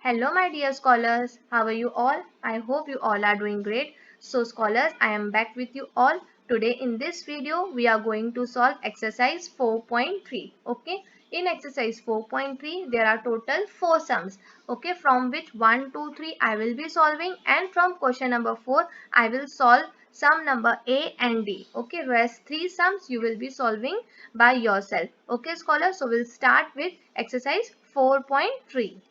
Hello my dear scholars, how are you all? I hope you all are doing great. So scholars, I am back with you all. Today in this video, we are going to solve exercise 4.3. Okay, in exercise 4.3, there are total 4 sums. Okay, from which 1, 2, 3 I will be solving, and from question number 4, I will solve sum number A and D. Okay, rest 3 sums you will be solving by yourself. Okay scholars, so we'll start with exercise 4.3.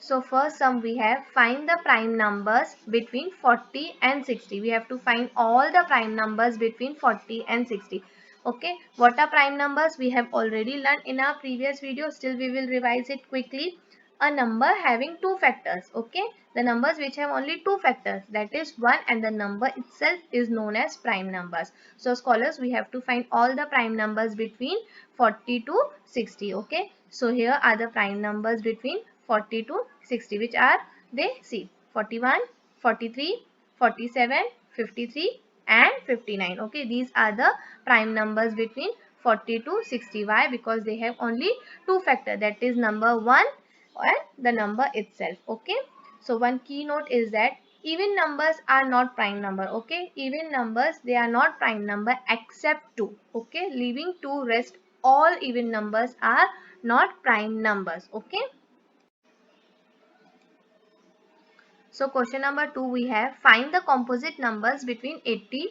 So first sum we have, find the prime numbers between 40 and 60. We have to find all the prime numbers between 40 and 60. Okay, what are prime numbers? We have already learned in our previous video. Still we will revise it quickly. A number having two factors. Okay, the numbers which have only two factors, that is 1, and the number itself is known as prime numbers. So scholars, we have to find all the prime numbers between 40 to 60. Okay, so here are the prime numbers between 40 to 60, which are they? See, 41, 43, 47, 53 and 59. Okay, these are the prime numbers between 40 to 60. Why? Because they have only two factors, that is number 1 and the number itself. Okay, so one keynote is that even numbers are not prime number. Okay, even numbers, they are not prime number except 2. Okay, leaving 2, rest all even numbers are not prime numbers. Okay, so question number 2 we have, find the composite numbers between 80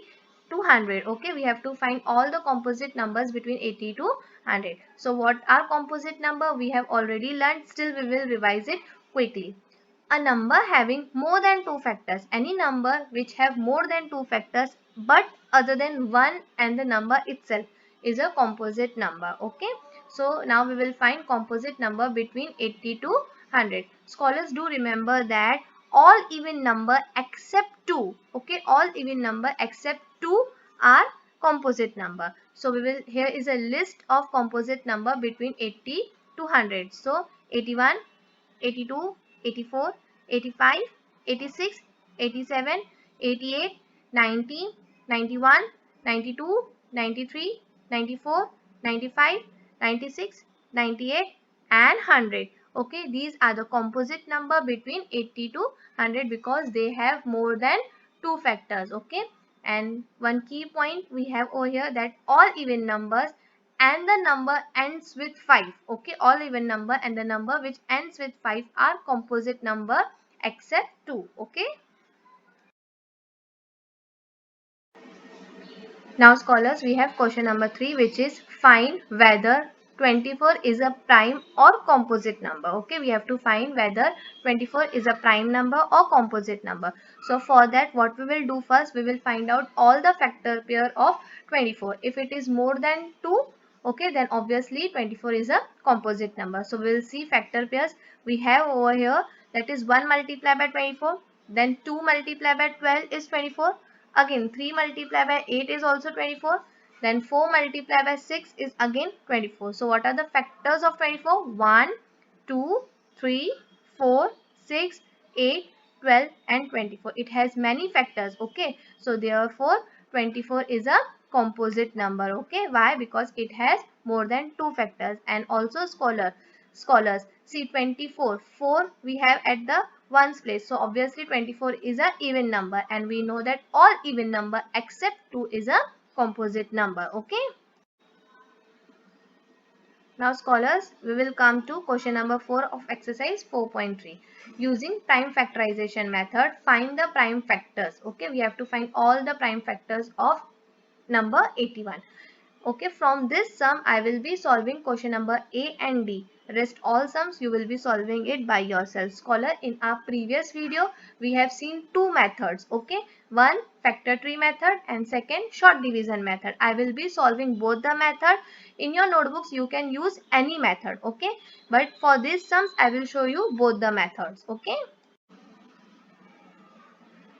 to 100. Okay, we have to find all the composite numbers between 80 to 100. So what are composite number? We have already learned, still we will revise it quickly. A number having more than two factors. Any number which have more than two factors but other than 1 and the number itself is a composite number. Okay, so now we will find composite number between 80 to 100. Scholars, do remember that all even number except 2, okay, all even number except 2 are composite number. So we will, here is a list of composite number between 80 to 100. So 81, 82, 84, 85, 86, 87, 88, 90, 91, 92, 93, 94, 95, 96, 98 and 100. Okay, these are the composite number between 80 to 100 because they have more than two factors. Okay, and one key point we have over here, that all even numbers and the number ends with 5. Okay, all even number and the number which ends with 5 are composite number except 2. Okay, now scholars, we have question number 3, which is find whether 24 is a prime or composite number. Okay, we have to find whether 24 is a prime number or composite number. So for that, what we will do first, we will find out all the factor pair of 24. If it is more than 2, okay, then obviously 24 is a composite number. So we will see factor pairs we have over here, that is 1 multiplied by 24, then 2 multiplied by 12 is 24. Again 3 multiplied by 8 is also 24. Then 4 multiplied by 6 is again 24. So what are the factors of 24? 1, 2, 3, 4, 6, 8, 12 and 24. It has many factors. Okay. So therefore 24 is a composite number. Okay. Why? Because it has more than two factors. And also scholars, see 24, 4 we have at the ones place, so obviously 24 is a even number, and we know that all even number except 2 is a composite number. Okay, now scholars, we will come to question number 4 of exercise 4.3. Using prime factorization method, find the prime factors. Okay, we have to find all the prime factors of number 81. Okay, from this sum I will be solving question number A and D. Rest all sums you will be solving it by yourself. Scholar, in our previous video we have seen two methods. Okay, one factor tree method and second short division method. I will be solving both the method. In your notebooks you can use any method. Okay, but for these sums I will show you both the methods. Okay.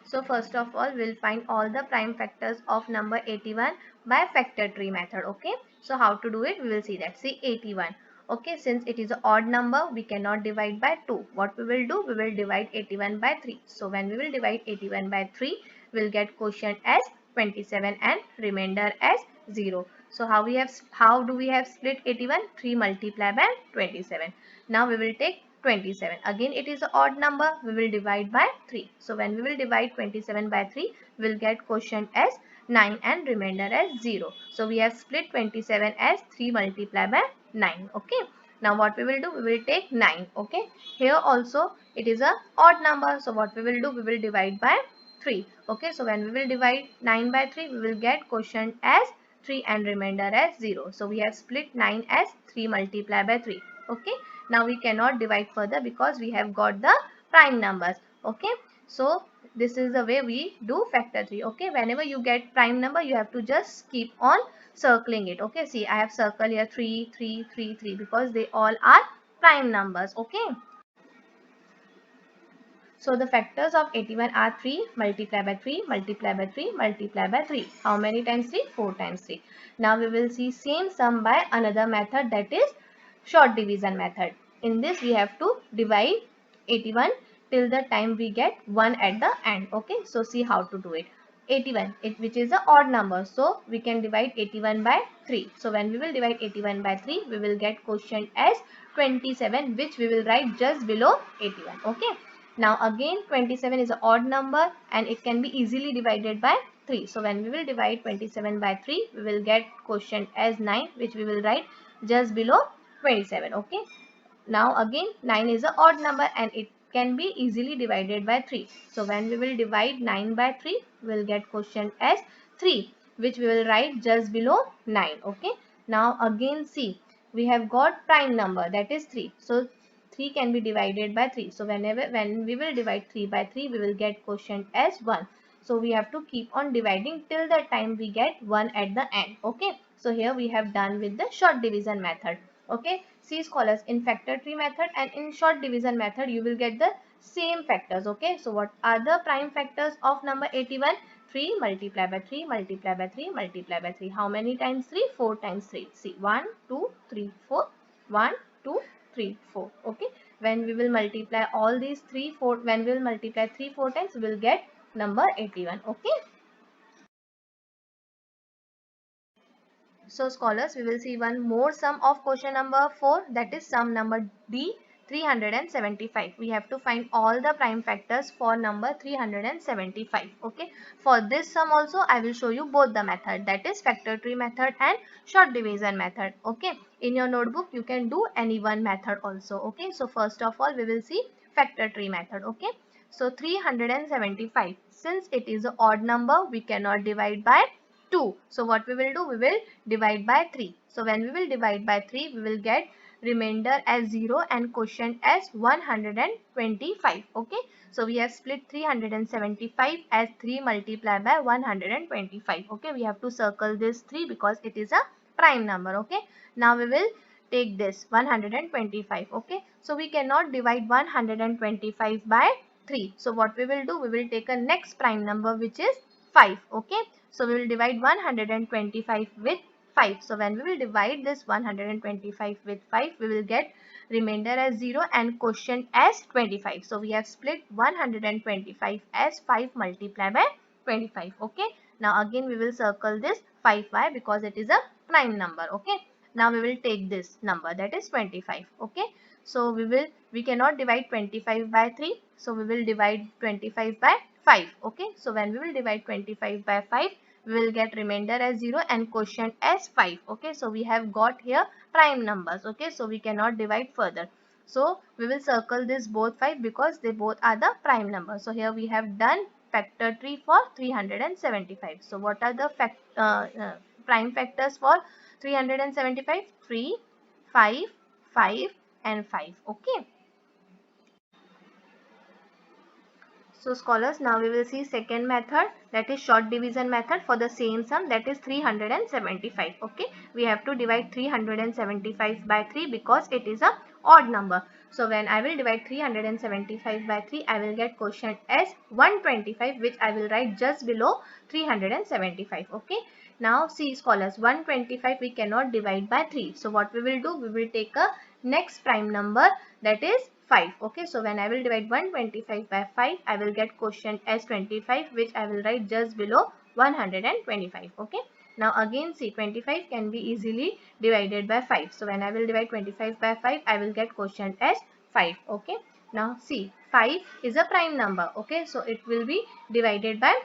So first of all, we'll find all the prime factors of number 81 by factor tree method. Okay. So how to do it? We will see that. See 81. Okay. Since it is an odd number, we cannot divide by 2. What we will do? We will divide 81 by 3. So when we will divide 81 by 3, we'll get quotient as 27 and remainder as 0. So how do we have split 81? 3 multiplied by 27. Now we will take 27. Again it is an odd number. We will divide by 3. So when we will divide 27 by 3, we will get quotient as 9 and remainder as 0. So we have split 27 as 3 multiplied by 9. Okay. Now what we will do? We will take 9. Okay. Here also it is a odd number. So what we will do? We will divide by 3. Okay. So when we will divide 9 by 3, we will get quotient as 3 and remainder as 0. So we have split 9 as 3 multiplied by 3. Okay. Now we cannot divide further because we have got the prime numbers. Okay. So this is the way we do factor 3. Okay. Whenever you get prime number, you have to just keep on circling it. Okay. See, I have circled here 3, 3, 3, 3 because they all are prime numbers. Okay. So the factors of 81 are 3 multiplied by 3 multiplied by 3 multiplied by 3. How many times 3? 4 times 3. Now we will see same sum by another method, that is short division method. In this we have to divide 81 till the time we get 1 at the end. Okay. So see how to do it. 81 which is an odd number. So we can divide 81 by 3. So when we will divide 81 by 3, we will get quotient as 27, which we will write just below 81. Okay. Now again 27 is an odd number and it can be easily divided by 3. So when we will divide 27 by 3, we will get quotient as 9, which we will write just below 27. Okay. Now again 9 is an odd number and it can be easily divided by 3. So when we will divide 9 by 3, we will get quotient as 3, which we will write just below 9. Okay. Now again see, we have got prime number, that is 3. So 3 can be divided by 3. So when we will divide 3 by 3, we will get quotient as 1. So we have to keep on dividing till the time we get 1 at the end. Okay. So here we have done with the short division method. Okay. See scholars, in factor tree method and in short division method, you will get the same factors. Okay. So what are the prime factors of number 81? 3 multiplied by 3 multiplied by 3 multiplied by 3. How many times 3? 4 times 3. See 1, 2, 3, 4. 1, 2, 3, 4. Okay. When we will multiply all these 3, 4, when we will multiply 3, 4 times, we will get number 81. Okay. So scholars, we will see one more sum of question number 4, that is sum number D 375. We have to find all the prime factors for number 375. Okay. For this sum also I will show you both the method, that is factor tree method and short division method. Okay. In your notebook you can do any one method also. Okay. So first of all we will see factor tree method. Okay. So 375, since it is an odd number, we cannot divide by 2. So what we will do? We will divide by 3. So when we will divide by 3, we will get remainder as 0 and quotient as 125. Okay. So we have split 375 as 3 multiplied by 125. Okay. We have to circle this 3 because it is a prime number. Okay. Now we will take this 125. Okay. So we cannot divide 125 by 3. So what we will do? We will take a next prime number, which is 5. Okay. So we will divide 125 with 5. So when we will divide this 125 with 5, we will get remainder as 0 and quotient as 25. So we have split 125 as 5 multiplied by 25. Okay. Now again we will circle this 5y because it is a prime number. Okay. Now we will take this number, that is 25. Okay. So we cannot divide 25 by 3. So we will divide 25 by 5. Okay. So when we will divide 25 by 5, we will get remainder as 0 and quotient as 5. Okay. So we have got here prime numbers. Okay. So we cannot divide further. So we will circle this both 5 because they both are the prime numbers. So here we have done factor tree for 375. So what are the prime factors for 375? 3, 5, 5 and 5. Okay. So scholars, now we will see second method, that is short division method for the same sum, that is 375. Okay. We have to divide 375 by 3 because it is a odd number. So when I will divide 375 by 3, I will get quotient as 125, which I will write just below 375. Okay. Now see scholars, 125 we cannot divide by 3. So what we will do? We will take a next prime number, that is 5. Okay. So when I will divide 125 by 5, I will get quotient as 25, which I will write just below 125. Okay. Now again see, 25 can be easily divided by 5. So when I will divide 25 by 5, I will get quotient as 5. Okay. Now see, 5 is a prime number. Okay. So it will be divided by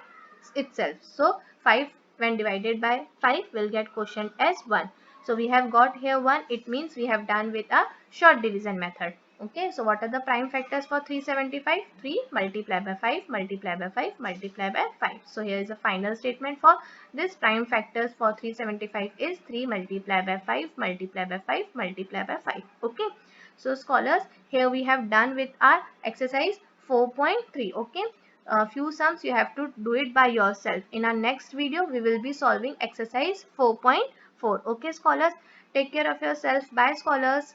itself. So 5 when divided by 5 will get quotient as 1. So we have got here 1. It means we have done with a short division method. Okay, so what are the prime factors for 375? 3 multiplied by 5 multiplied by 5 multiplied by 5. So here is a final statement for this. Prime factors for 375 is 3 multiplied by 5 multiplied by 5 multiplied by 5. Okay, so scholars, here we have done with our exercise 4.3. Okay, a few sums you have to do it by yourself. In our next video we will be solving exercise 4.4. Okay scholars, take care of yourself. Bye scholars.